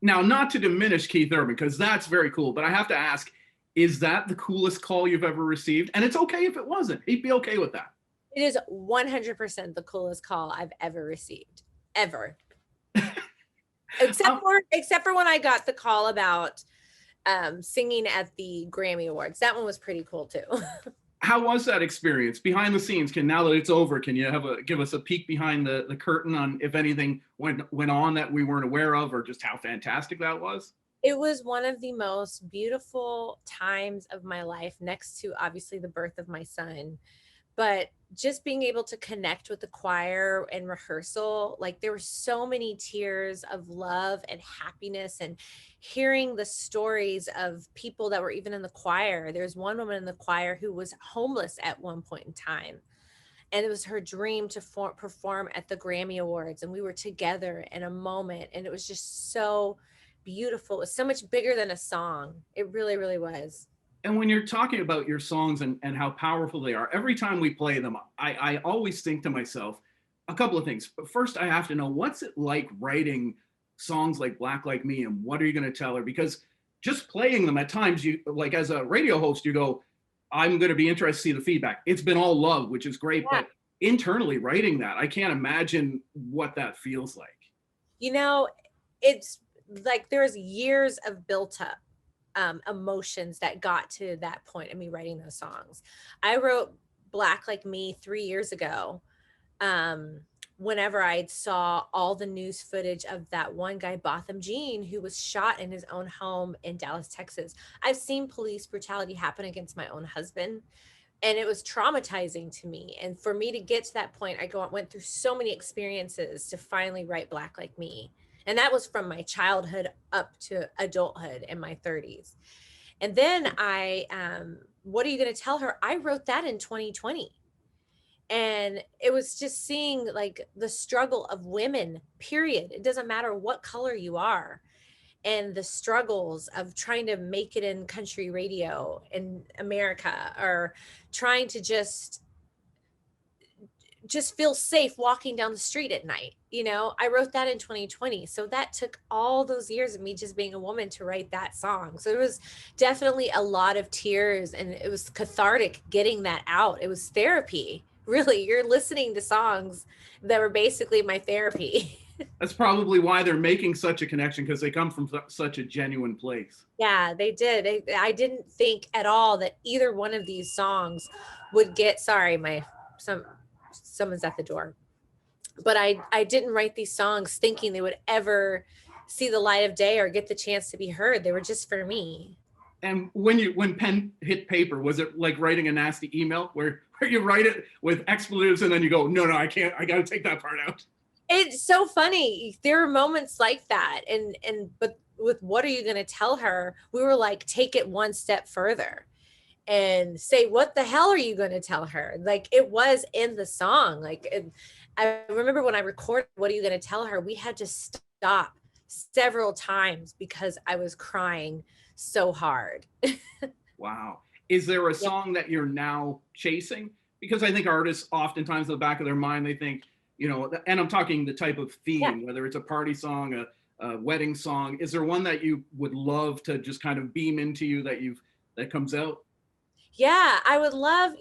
Now, not to diminish Keith Urban, because that's very cool, but I have to ask, is that the coolest call you've ever received? And it's okay if it wasn't. He'd be okay with that. It is 100% the coolest call I've ever received, ever. Um, Except for when I got the call about singing at the Grammy Awards. That one was pretty cool too. how was that experience behind the scenes? Now that it's over, can you give us a peek behind the curtain on if anything went on that we weren't aware of, or just how fantastic that was? It was one of the most beautiful times of my life, next to obviously the birth of my son. But just being able to connect with the choir and rehearsal, like there were so many tears of love and happiness, and hearing the stories of people that were even in the choir. There's one woman in the choir who was homeless at one point in time, and it was her dream to perform at the Grammy Awards, and we were together in a moment, and it was just so beautiful. It was so much bigger than a song. It really, really was. And when you're talking about your songs and how powerful they are, every time we play them, I always think to myself a couple of things. First, I have to know, what's it like writing songs like Black Like Me, and what are you going to tell her? Because just playing them at times, you like, as a radio host, you go, I'm going to be interested to see the feedback. It's been all love, which is great. Yeah. But internally writing that, I can't imagine what that feels like. You know, it's like there's years of built up emotions that got to that point of me writing those songs. I wrote Black Like Me 3 years ago. Um, Whenever I saw all the news footage of that one guy, Botham Jean, who was shot in his own home in Dallas, Texas. I've seen police brutality happen against my own husband, and it was traumatizing to me. And for me to get to that point, went through so many experiences to finally write Black Like Me. And that was from my childhood up to adulthood in my 30s. And then what are you going to tell her? I wrote that in 2020. And it was just seeing like the struggle of women, period. It doesn't matter what color you are, and the struggles of trying to make it in country radio in America, or trying to just feel safe walking down the street at night. I wrote that in 2020. So that took all those years of me just being a woman to write that song. So it was definitely a lot of tears, and it was cathartic getting that out. It was therapy. Really, you're listening to songs that were basically my therapy. That's probably why they're making such a connection, because they come from such a genuine place. Yeah, they did. I didn't think at all that either one of these songs would get, sorry, someone's at the door. But I didn't write these songs thinking they would ever see the light of day or get the chance to be heard. They were just for me. And when pen hit paper, was it like writing a nasty email where you write it with expletives and then you go, no, I can't, I got to take that part out? It's so funny. There are moments like that. But with what are you going to tell her? We were like, take it one step further and say, what the hell are you going to tell her? Like, it was in the song. I remember when I recorded What Are You Going to Tell Her? We had to stop several times because I was crying so hard. Wow. Is there a Yeah. song that you're now chasing? Because I think artists oftentimes in the back of their mind, they think, and I'm talking the type of Yeah. theme, whether it's a party song, a wedding song. Is there one that you would love to just kind of beam into you that comes out? Yeah, I would love,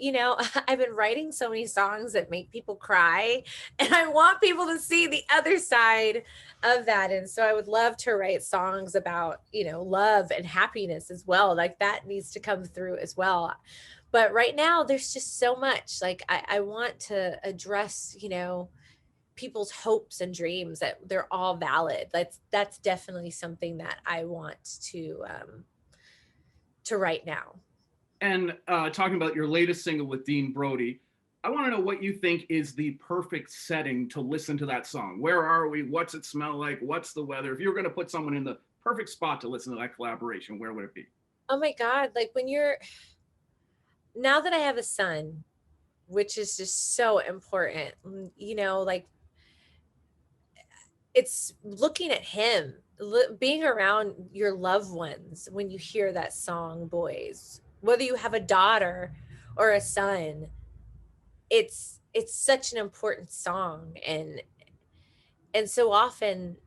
I've been writing so many songs that make people cry, and I want people to see the other side of that. And so I would love to write songs about, love and happiness as well. Like that needs to come through as well. But right now, there's just so much. Like I want to address, people's hopes and dreams, that they're all valid. That's definitely something that I want to write now. And talking about your latest single with Dean Brody, I want to know what you think is the perfect setting to listen to that song. Where are we? What's it smell like? What's the weather? If you were going to put someone in the perfect spot to listen to that collaboration, where would it be? Oh my God. Like now that I have a son, which is just so important, like it's looking at him, being around your loved ones when you hear that song, Boys, whether you have a daughter or a son, it's such an important song. And so often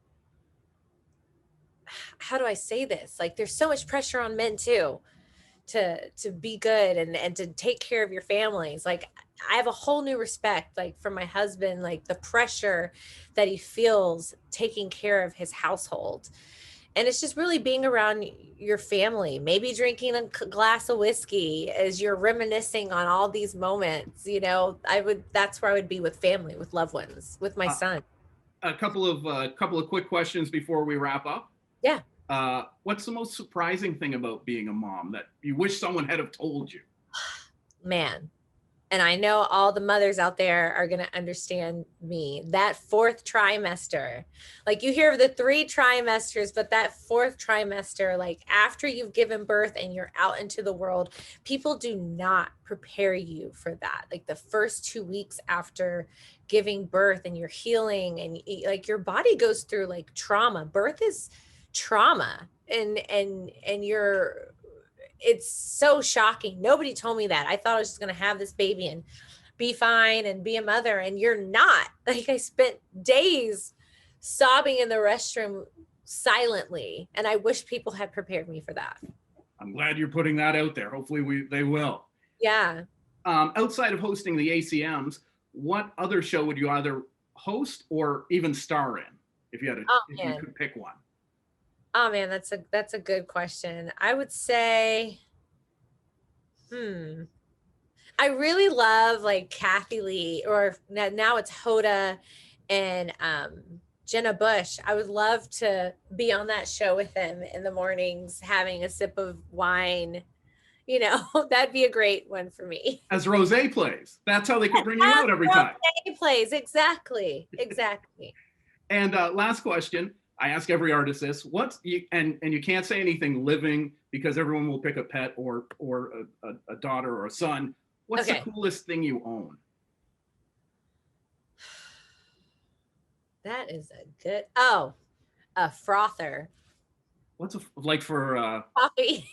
how do I say this? Like there's so much pressure on men too to be good and to take care of your families. Like I have a whole new respect like for my husband, like the pressure that he feels taking care of his household. And it's just really being around your family, maybe drinking a glass of whiskey as you're reminiscing on all these moments. You know, I would, that's where I would be with family, with loved ones, with my Uh, son. a couple of quick questions before we wrap up. Yeah. What's the most surprising thing about being a mom that you wish someone had have told you? Man, and I know all the mothers out there are going to understand me. That fourth trimester, like you hear of the 3 trimesters, but that fourth trimester, like after you've given birth and you're out into the world, people do not prepare you for that. Like the first 2 weeks after giving birth and you're healing and like your body goes through like trauma. Birth is trauma and you're, it's so shocking. Nobody told me that. I thought I was just going to have this baby and be fine and be a mother, and you're not. Like I spent days sobbing in the restroom silently, and I wish people had prepared me for that. I'm glad you're putting that out there. Hopefully they will. Yeah. Outside of hosting the ACMs, what other show would you either host or even star in if you had Oh if you man. could pick one? Oh man, that's a good question. I would say, I really love like Kathy Lee, or now it's Hoda and Jenna Bush. I would love to be on that show with them in the mornings, having a sip of wine. You know, that'd be a great one for me. As Rose plays, that's how they could bring you out every time. Rose plays, exactly, exactly. And last question, I ask every artist this: what's you, and you can't say anything living because everyone will pick a pet or a daughter or a son. What's Okay. the coolest thing you own? That is a good, oh, a frother. What's like for Coffee.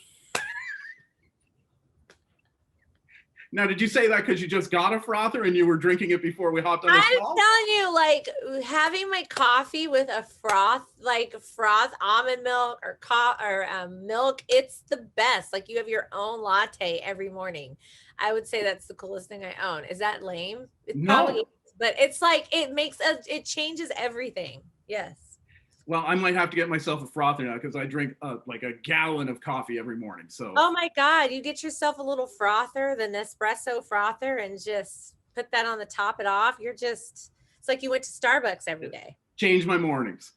now? Did you say that because you just got a frother and you were drinking it before we hopped on this I'm call? telling you, like having my coffee with a froth, like froth almond milk or milk, it's the best. Like you have your own latte every morning. I would say that's the coolest thing I own. Is that lame? It probably No. is, but it's like it changes everything. Yes. Well, I might have to get myself a frother now because I drink like a gallon of coffee every morning. So Oh my God, you get yourself a little frother, the Nespresso frother, and just put that on the top it off. You're just, it's like you went to Starbucks every day. change my mornings.